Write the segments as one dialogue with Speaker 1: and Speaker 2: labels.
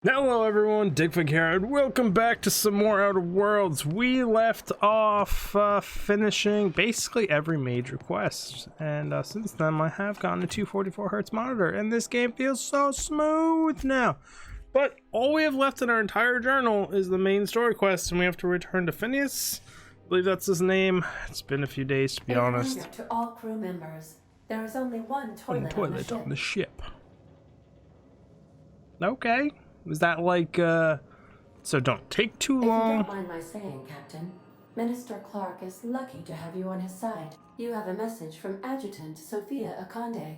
Speaker 1: Hello everyone, Digfig here, and welcome back to some more Outer Worlds. We left off finishing basically every major quest, and since then I have gotten a 244Hz monitor, and this game feels so smooth now. But all we have left in our entire journal is the main story quest, and we have to return to Phineas. I believe that's his name. It's been a few days, to be honest.
Speaker 2: To all crew members, there is only one toilet,
Speaker 1: On the ship. Okay. Was that like, so don't take too long?
Speaker 2: If you don't mind my saying, Captain, Minister Clark is lucky to have you on his side. You have a message from Adjutant Sophia Akande.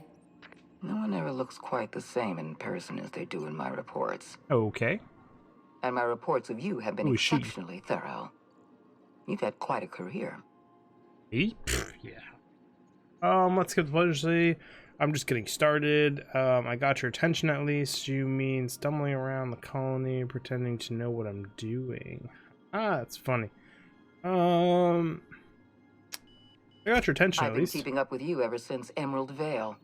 Speaker 3: No one ever looks quite the same in person as they do in my reports.
Speaker 1: Okay.
Speaker 3: And my reports of you have been exceptionally thorough. You've had quite a career.
Speaker 1: Yeah. Let's get the pleasure. I'm just getting started. I got your attention at least. You mean stumbling around the colony, pretending to know what I'm doing. Ah, that's funny. I got your attention at least.
Speaker 3: I've been keeping up with you ever since Emerald Vale.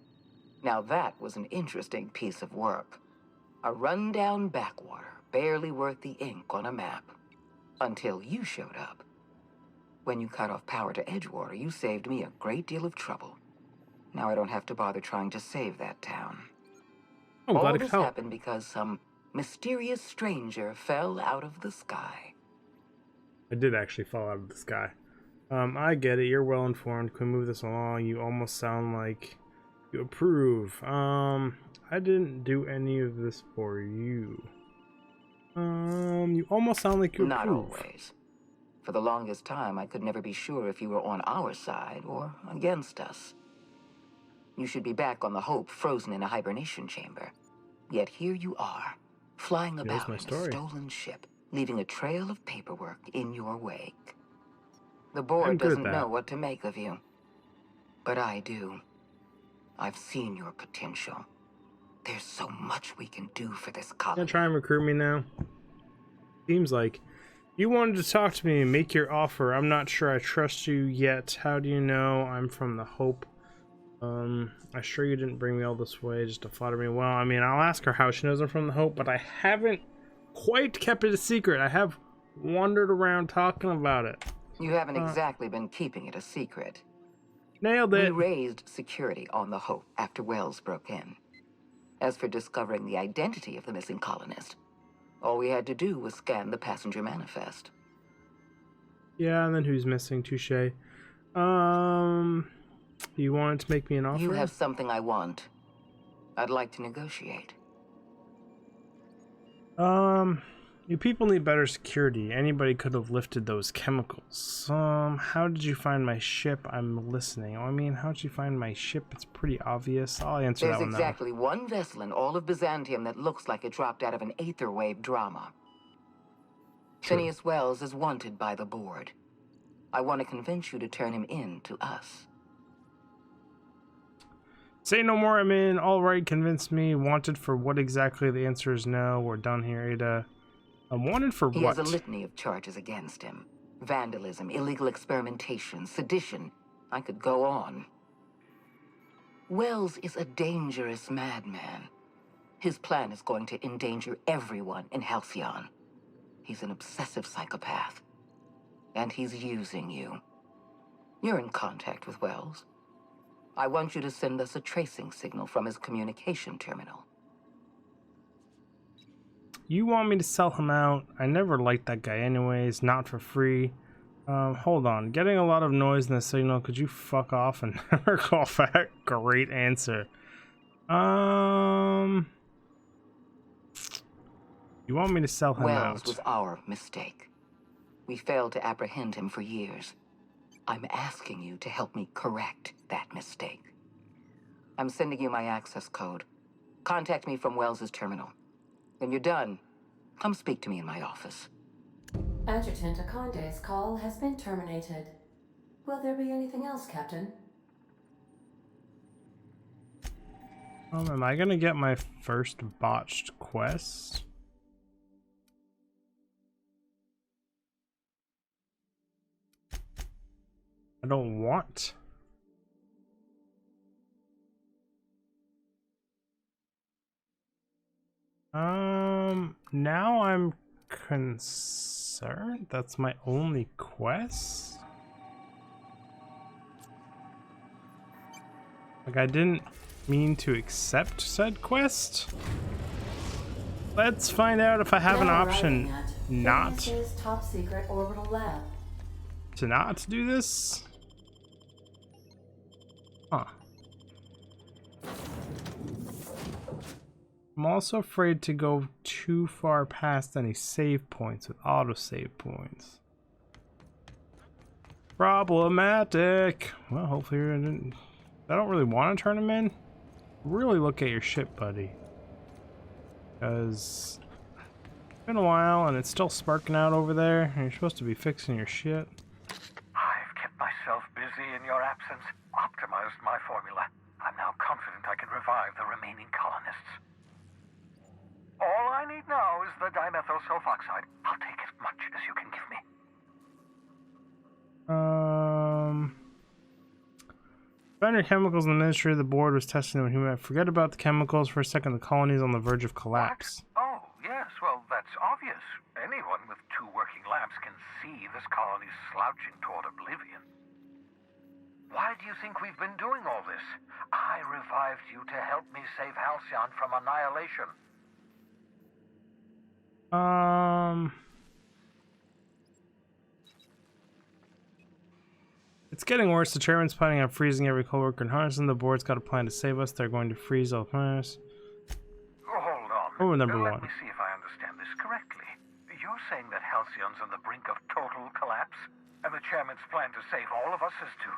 Speaker 3: Now that was an interesting piece of work. A rundown backwater, barely worth the ink on a map. Until you showed up. When you cut off power to Edgewater, you saved me a great deal of trouble. Now I don't have to bother trying to save that town. All this happened because some mysterious stranger fell out of the sky.
Speaker 1: I did actually fall out of the sky. I get it. You're well informed. Can we move this along? You almost sound like you approve. I didn't do any of this for you. You almost sound like you approve.
Speaker 3: Not always. For the longest time, I could never be sure if you were on our side or against us. You should be back on the Hope, frozen in a hibernation chamber. Yet here you are, flying about in a stolen ship, leaving a trail of paperwork in your wake. The board doesn't know what to make of you. But I do. I've seen your potential. There's so much we can do for this colony.
Speaker 1: Gonna try and recruit me now? Seems like. You wanted to talk to me and make your offer. I'm not sure I trust you yet. How do you know I'm from the Hope? I sure you didn't bring me all this way just to flatter me. Well, I mean, I'll ask her how she knows I'm from the Hope, but I haven't quite kept it a secret. I have wandered around talking about it.
Speaker 3: You haven't exactly been keeping it a secret.
Speaker 1: Nailed it.
Speaker 3: We raised security on the Hope after Wells broke in. As for discovering the identity of the missing colonist, all we had to do was scan the passenger manifest.
Speaker 1: Yeah, and then who's missing? Touche. You wanted to make me an offer?
Speaker 3: You have something I want. I'd like to negotiate.
Speaker 1: You people need better security. Anybody could have lifted those chemicals. How did you find my ship? I'm listening. I mean, how did you find my ship? It's pretty obvious. I'll answer that one now.
Speaker 3: There's exactly one vessel in all of Byzantium that looks like it dropped out of an aether wave drama. Phineas Wells is wanted by the board. I want to convince you to turn him in to us.
Speaker 1: Say no more, I'm in. All right, convince me. Wanted for what exactly? The answer is no. We're done here, Ada. I'm wanted for what?
Speaker 3: He has a litany of charges against him. Vandalism, illegal experimentation, sedition. I could go on. Wells is a dangerous madman. His plan is going to endanger everyone in Halcyon. He's an obsessive psychopath. And he's using you. You're in contact with Wells. I want you to send us a tracing signal from his communication terminal.
Speaker 1: You want me to sell him out? I never liked that guy anyways, not for free. Hold on. Getting a lot of noise in the signal. Could you fuck off and never call back? Great answer. You want me to sell him out?
Speaker 3: Wells was our mistake. We failed to apprehend him for years. I'm asking you to help me correct that mistake. I'm sending you my access code. Contact me from Wells's terminal. When you're done, come speak to me in my office.
Speaker 2: Adjutant Akande's call has been terminated. Will there be anything else, Captain?
Speaker 1: Am I gonna get my first botched quest? I don't want. Now I'm concerned. That's my only quest? Like, I didn't mean to accept said quest. Let's find out if I have an option not
Speaker 2: top secret orbital lab.
Speaker 1: to not do this. Huh. I'm also afraid to go too far past any save points with autosave points. Problematic. Well, hopefully I don't really want to turn them in. Really look at your ship, buddy. Because it's been a while and it's still sparking out over there, and you're supposed to be fixing your shit.
Speaker 4: I've kept myself busy in your absence, optimized my formula. I'm now confident I can revive the remaining colonists. All I need now is the dimethyl sulfoxide. I'll take as much as you can give me.
Speaker 1: Found your chemicals in the Ministry of the Board was testing them when human. Forget about the chemicals for a second. The colony is on the verge of collapse.
Speaker 4: What? Oh, yes, well, that's obvious. Anyone with 2 working labs can see this colony's slouching toward oblivion. Why do you think we've been doing all this? I revived you to help me save Halcyon from annihilation.
Speaker 1: It's getting worse. The chairman's planning on freezing every coworker in Harnison. The board's got a plan to save us. They're going to freeze all planners.
Speaker 4: Hold on.
Speaker 1: Oh, number
Speaker 4: Let
Speaker 1: one.
Speaker 4: me see if I understand this correctly. You're saying that Halcyon's on the brink of total collapse, and the chairman's plan to save all of us is to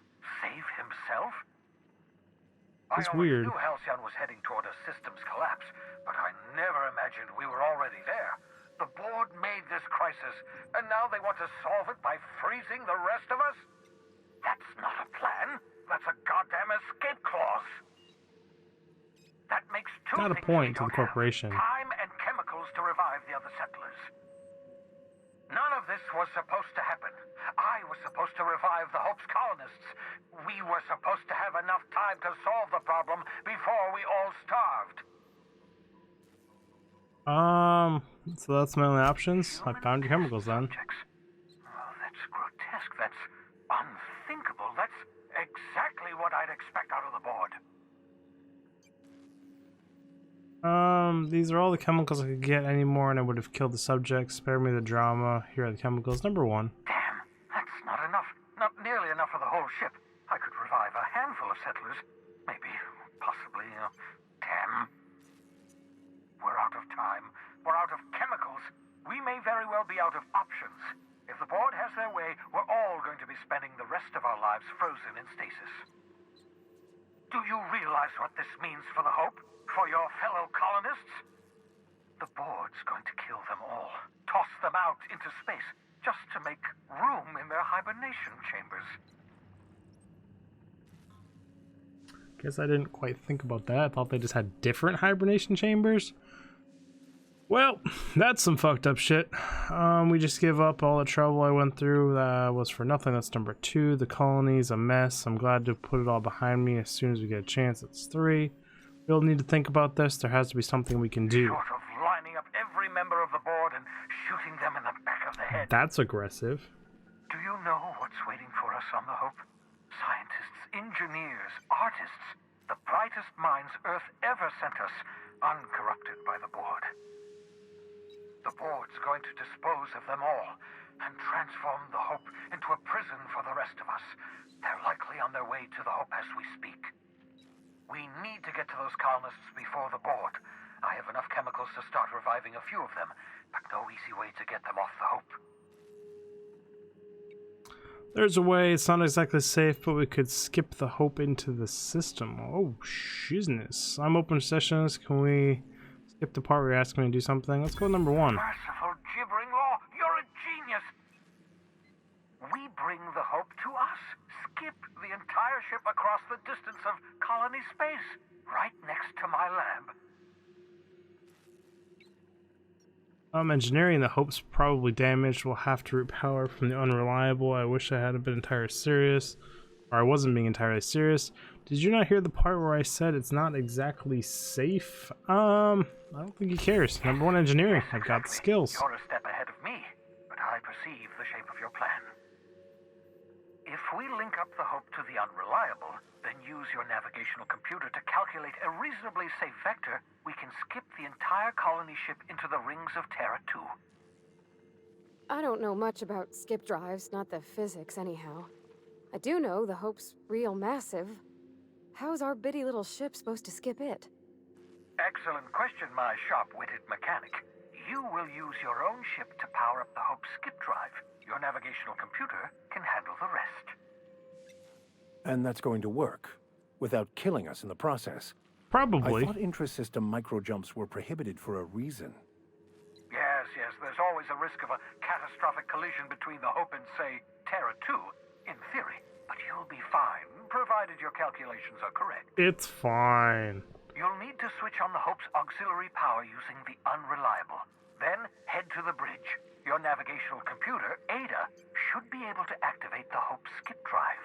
Speaker 4: save himself?
Speaker 1: It's
Speaker 4: I
Speaker 1: weird.
Speaker 4: always knew Halcyon was heading toward a systems collapse, but I never imagined we were already there. The board made this crisis, and now they want to solve it by freezing the rest of us? That's not a plan. That's a goddamn escape clause. That makes 2
Speaker 1: Not a
Speaker 4: things
Speaker 1: point
Speaker 4: we
Speaker 1: to the
Speaker 4: don't have.
Speaker 1: corporation.
Speaker 4: Time and chemicals to revive the other settlers. None of this was supposed to happen. I was supposed to revive the Hope's colonists. We were supposed to have enough time to solve the problem before we all starved.
Speaker 1: So that's my only options. I found your chemicals then.
Speaker 4: Oh, that's grotesque. That's unthinkable. That's exactly what I'd expect out of the board.
Speaker 1: These are all the chemicals I could get anymore, and I would have killed the subject. Spare me the drama. Here are the chemicals. Number 1.
Speaker 4: Damn, that's not enough. Not nearly enough for the whole ship. I could revive a handful of settlers. Maybe, possibly, 10. We're out of time. We're out of chemicals. We may very well be out of options. If the board has their way, we're all going to be spending the rest of our lives frozen in stasis. Do you realize what this means for the Hope? For your fellow colonists? The board's going to kill them all. Toss them out into space, just to make room in their hibernation chambers.
Speaker 1: Guess I didn't quite think about that. I thought they just had different hibernation chambers. Well, that's some fucked up shit. We just give up. All the trouble I went through was for nothing. That's number 2. The colony's a mess. I'm glad to put it all behind me as soon as we get a chance. That's 3. We'll need to think about this. There has to be something we can do.
Speaker 4: Short of lining up every member of the board and shooting them in the back of the head.
Speaker 1: That's aggressive.
Speaker 4: Do you know what's waiting for us on the Hope? Scientists, engineers, artists, the brightest minds Earth ever sent us, uncorrupted by the board. The board's going to dispose of them all and transform the Hope into a prison for the rest of us. They're likely on their way to the Hope as we speak. We need to get to those colonists before the board. I have enough chemicals to start reviving a few of them, but no easy way to get them off the Hope.
Speaker 1: There's a way. It's not exactly safe, but we could skip the Hope into the system. Oh, shizness. I'm open to sessions. Can we skip the part where you're asking me to do something? Let's go with number 1.
Speaker 4: Merciful gibbering law, you're a genius! We bring the Hope to us. Skip the entire ship across the distance of colony space, right next to my lab.
Speaker 1: Engineering the Hope's probably damaged. We'll have to route power from the unreliable. I wish I hadn't been entirely serious. Or I wasn't being entirely serious. Did you not hear the part where I said it's not exactly safe? I don't think he cares. Number one, engineering. I've got the skills.
Speaker 4: You're a step ahead of me, but I perceive the shape of your plan. If we link up the Hope to the Unreliable, then use your navigational computer to calculate a reasonably safe vector, we can skip the entire colony ship into the rings of Terra 2.
Speaker 5: I don't know much about skip drives, not the physics anyhow. I do know the Hope's real massive. How's our bitty little ship supposed to skip it?
Speaker 4: Excellent question, my sharp-witted mechanic. You will use your own ship to power up the Hope's skip drive. Your navigational computer can handle the rest.
Speaker 6: And that's going to work, without killing us in the process.
Speaker 1: Probably.
Speaker 6: I thought intra-system microjumps were prohibited for a reason.
Speaker 4: Yes, there's always a risk of a catastrophic collision between the Hope and, say, Terra 2, in theory. But you'll be fine, provided your calculations are correct.
Speaker 1: It's fine.
Speaker 4: You'll need to switch on the Hope's auxiliary power using the Unreliable. Then head to the bridge. Your navigational computer, Ada, should be able to activate the Hope's skip drive.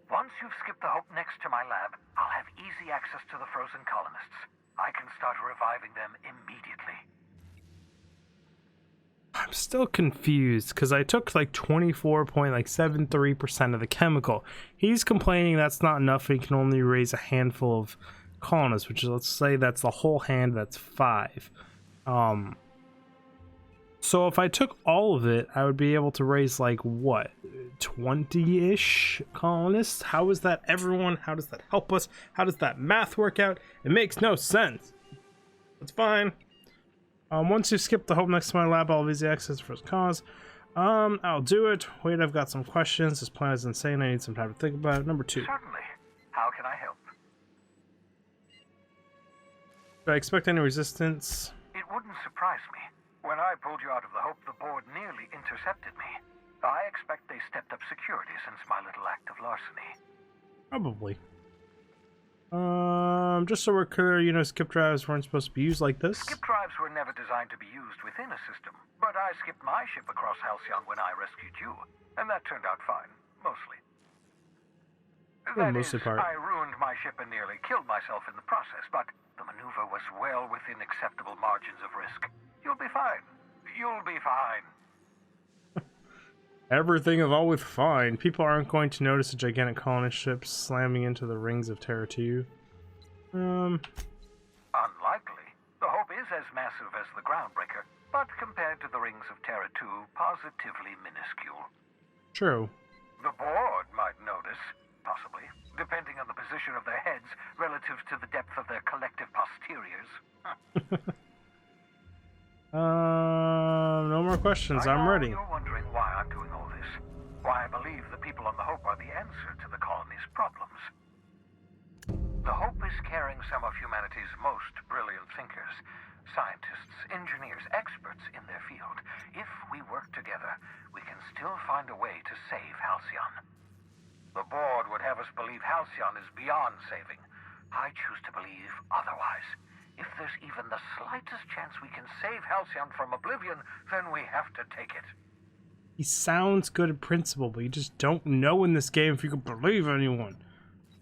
Speaker 4: Once you've skipped the Hope next to my lab, I'll have easy access to the frozen colonists. I can start reviving them immediately.
Speaker 1: I'm still confused because I took like 24.73% of the chemical. He's complaining that's not enough. He can only raise a handful of colonists, which is, let's say that's the whole hand. That's 5. So if I took all of it, I would be able to raise like what, 20-ish colonists? How is that everyone? How does that help us? How does that math work out? It makes no sense. It's fine. Once you skip the Hope next to my lab, I'll have easy access for his cause. I'll do it. Wait, I've got some questions. This plan is insane. I need some time to think about it. Number 2.
Speaker 4: Certainly. How can I help?
Speaker 1: Do I expect any resistance?
Speaker 4: It wouldn't surprise me. When I pulled you out of the Hope, the board nearly intercepted me. I expect they stepped up security since my little act of larceny.
Speaker 1: Probably. Just so we're clear, you know, skip drives weren't supposed to be used like this.
Speaker 4: Skip drives were never designed to be used within a system, but I skipped my ship across Halcyon when I rescued you, and that turned out fine, mostly. That is, I ruined my ship and nearly killed myself in the process, but the maneuver was well within acceptable margins of risk. You'll be fine. You'll be fine.
Speaker 1: Everything is always fine. People aren't going to notice a gigantic colonist ship slamming into the rings of Terra 2.
Speaker 4: Unlikely. The Hope is as massive as the Groundbreaker, but compared to the rings of Terra 2, positively minuscule.
Speaker 1: True.
Speaker 4: The board might notice, possibly, depending on the position of their heads relative to the depth of their collective posteriors.
Speaker 1: No more questions. I'm ready.
Speaker 4: You're wondering why I'm doing all this. Why I believe the people on the Hope are the answer to the colony's problems. The Hope is carrying some of humanity's most brilliant thinkers, scientists, engineers, experts in their field. If we work together, we can still find a way to save Halcyon. The board would have us believe Halcyon is beyond saving. I choose to believe otherwise. If there's even the slightest chance we can save Halcyon from oblivion, then we have to take it.
Speaker 1: He sounds good in principle, but you just don't know in this game if you can believe anyone.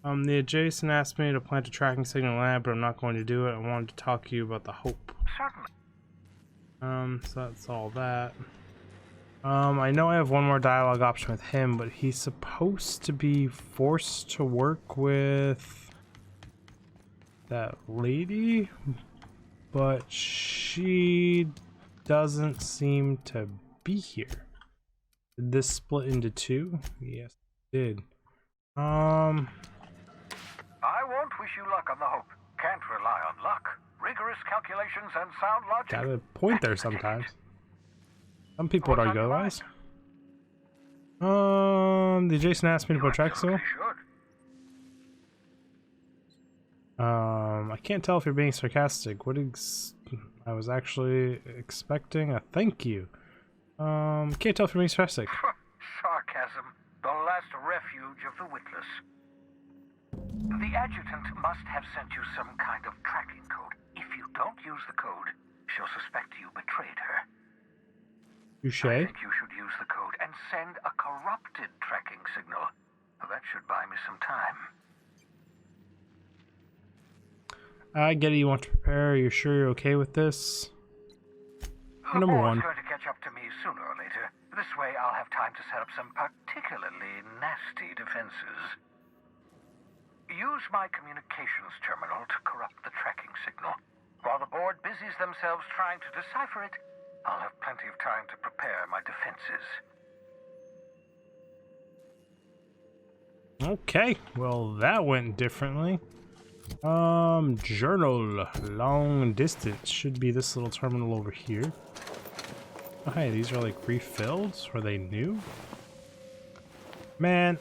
Speaker 1: The adjacent asked me to plant a tracking signal lab, but I'm not going to do it. I wanted to talk to you about the Hope.
Speaker 4: Certainly.
Speaker 1: So that's all that. I know I have one more dialogue option with him, but he's supposed to be forced to work with that lady, but she doesn't seem to be here. Did this split into 2? Yes, it did.
Speaker 4: I won't wish you luck on the Hope. Can't rely on luck. Rigorous calculations and sound logic.
Speaker 1: Got a point there sometimes. Some people would argue otherwise. The adjacent asked me to put track still. I can't tell if you're being sarcastic. I was actually expecting a thank you. Can't tell if you're being sarcastic.
Speaker 4: Sarcasm, the last refuge of the witless. The adjutant must have sent you some kind of tracking code. If you don't use the code, she'll suspect you betrayed her.
Speaker 1: Touché.
Speaker 4: I think you should use the code and send a corrupted tracking signal. Well, that should buy me some time.
Speaker 1: I get it, you want to prepare. You're sure you're okay with this?
Speaker 4: The
Speaker 1: Number
Speaker 4: board's
Speaker 1: one.
Speaker 4: going to catch up to me sooner or later. This way I'll have time to set up some particularly nasty defenses. Use my communications terminal to corrupt the tracking signal. While the board busies themselves trying to decipher it, I'll have plenty of time to prepare my defenses.
Speaker 1: Okay, well that went differently. Journal, long distance, should be this little terminal over here. Oh, hey, these are like refilled? Were they new? Man,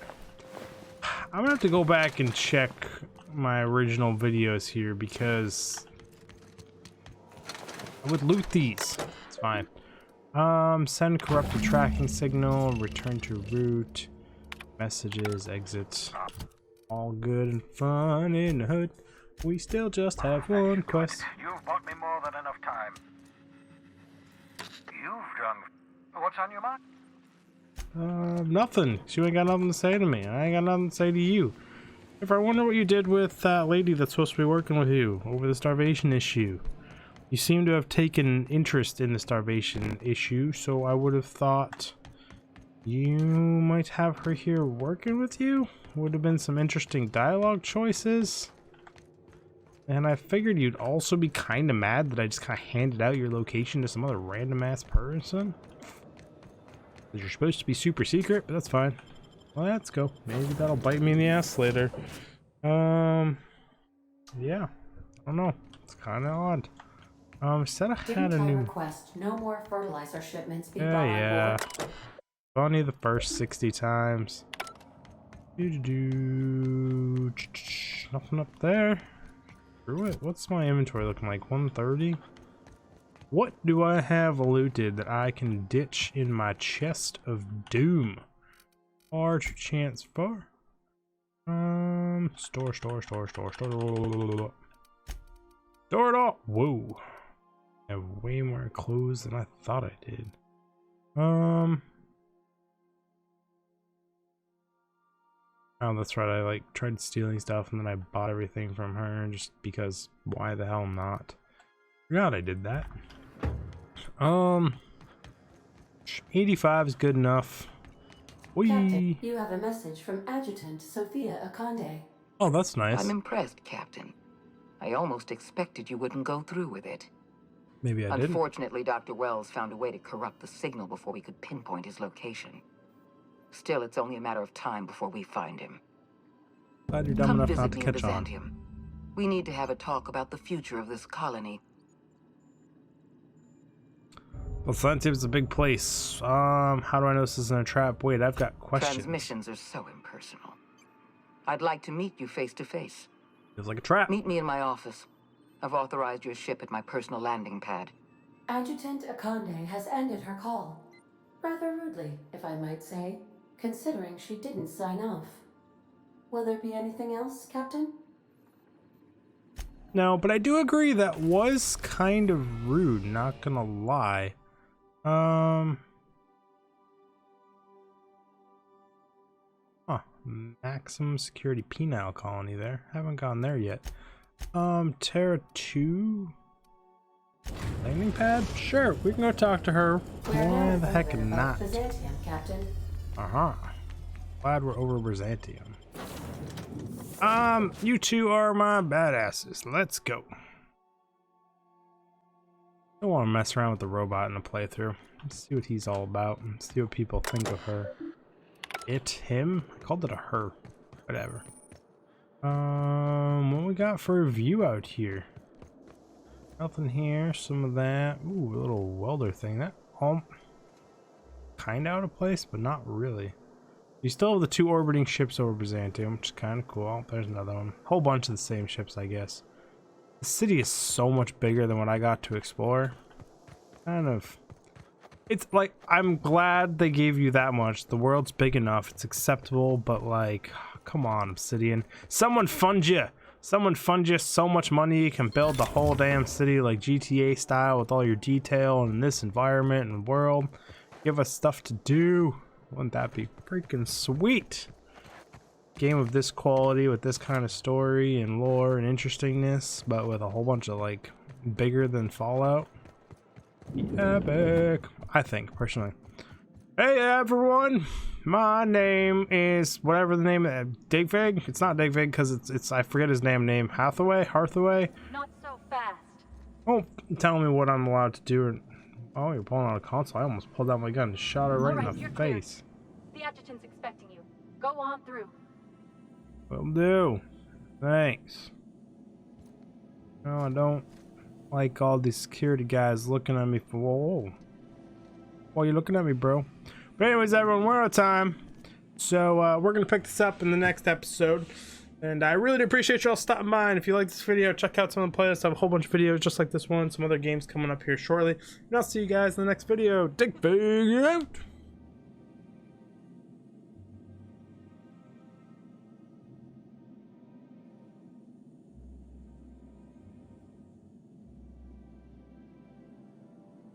Speaker 1: I'm gonna have to go back and check my original videos here because I would loot these. It's fine. Send corrupted tracking signal, return to route, messages, exit. All good and fun in the hood. We still just have one quest.
Speaker 4: You've bought me more than enough time. You've done... What's on your mind?
Speaker 1: Nothing. You ain't got nothing to say to me. I ain't got nothing to say to you. If I wonder what you did with that lady that's supposed to be working with you over the starvation issue. You seem to have taken interest in the starvation issue, so I would have thought you might have her here working with you. Would have been some interesting dialogue choices. And I figured you'd also be kind of mad that I just kind of handed out your location to some other random ass person. You're supposed to be super secret, but that's fine. Well, let's go. Maybe that'll bite me in the ass later. Yeah. I don't know. It's kind of odd. Said I had a new
Speaker 2: request no more fertilizer shipments be
Speaker 1: yeah, yeah. Only the first 60 times. Nothing up there. Screw it. What's my inventory looking like? 130? What do I have looted that I can ditch in my chest of doom? Large chance for store it all. Whoa, I have way more clothes than I thought I did. Oh, that's right. I like tried stealing stuff and then I bought everything from her just because why the hell not? Forgot I did that. 85 is good enough.
Speaker 2: Captain, you have a message from Adjutant Sophia Akande.
Speaker 1: Oh, that's nice.
Speaker 3: I'm impressed, Captain. I almost expected you wouldn't go through with it.
Speaker 1: Maybe I didn't.
Speaker 3: Unfortunately, Dr. Wells found a way to corrupt the signal before we could pinpoint his location. Still, it's only a matter of time before we find him.
Speaker 1: Glad you're dumb
Speaker 3: Come
Speaker 1: enough
Speaker 3: visit
Speaker 1: not to
Speaker 3: me in
Speaker 1: catch on.
Speaker 3: Byzantium. We need to have a talk about the future of this colony.
Speaker 1: Well, Byzantium's a big place. How do I know this isn't a trap? Wait, I've got questions.
Speaker 3: Transmissions are so impersonal. I'd like to meet you face to face.
Speaker 1: Feels like a trap.
Speaker 3: Meet me in my office. I've authorized your ship at my personal landing pad.
Speaker 2: Adjutant Akande has ended her call. Rather rudely, if I might say, considering she didn't sign off. Will there be anything else, Captain?
Speaker 1: No, but I do agree that was kind of rude, not gonna lie. Maximum security penile colony there. Haven't gone there yet. Terra 2 landing pad? Sure, we can go talk to her. Why the heck not?
Speaker 2: Byzantium, Captain.
Speaker 1: Glad we're over Byzantium. You two are my badasses. Let's go. I don't want to mess around with the robot in the playthrough. Let's see what he's all about and see what people think of her. It, him? I called it a her. Whatever. What we got for a view out here? Nothing here. Some of that. Ooh, a little welder thing. That all kind of out of place, but not really. You still have the two orbiting ships over Byzantium, which is kind of cool. There's another one. Whole bunch of the same ships, I guess. The city is so much bigger than what I got to explore. Kind of. It's like, I'm glad they gave you that much. The world's big enough. It's acceptable, but like, come on, Obsidian. Someone fund you. Someone fund you so much money you can build the whole damn city like GTA style with all your detail in this environment and world. Give us stuff to do. Wouldn't that be freaking sweet? game of this quality with this kind of story and lore and interestingness, but with a whole bunch of like bigger than Fallout. Epic, I think, personally. Hey everyone, my name is whatever the name of Digfig. It's not Digfig because it's I forget his damn name. Hathaway.
Speaker 7: Not so fast.
Speaker 1: Oh, tell me what I'm allowed to do. Oh, you're pulling out a console. I almost pulled out my gun and shot her right in the face.
Speaker 7: The adjutant's expecting you. Go on through.
Speaker 1: Will do. Thanks. No, I don't like all these security guys looking at me for. Whoa. Why are you looking at me, bro? But anyways, everyone, we're out of time. So we're going to pick this up in the next episode. And I really do appreciate y'all stopping by. And if you like this video, check out some of the playlists. I have a whole bunch of videos just like this one. Some other games coming up here shortly. And I'll see you guys in the next video. Digfig out.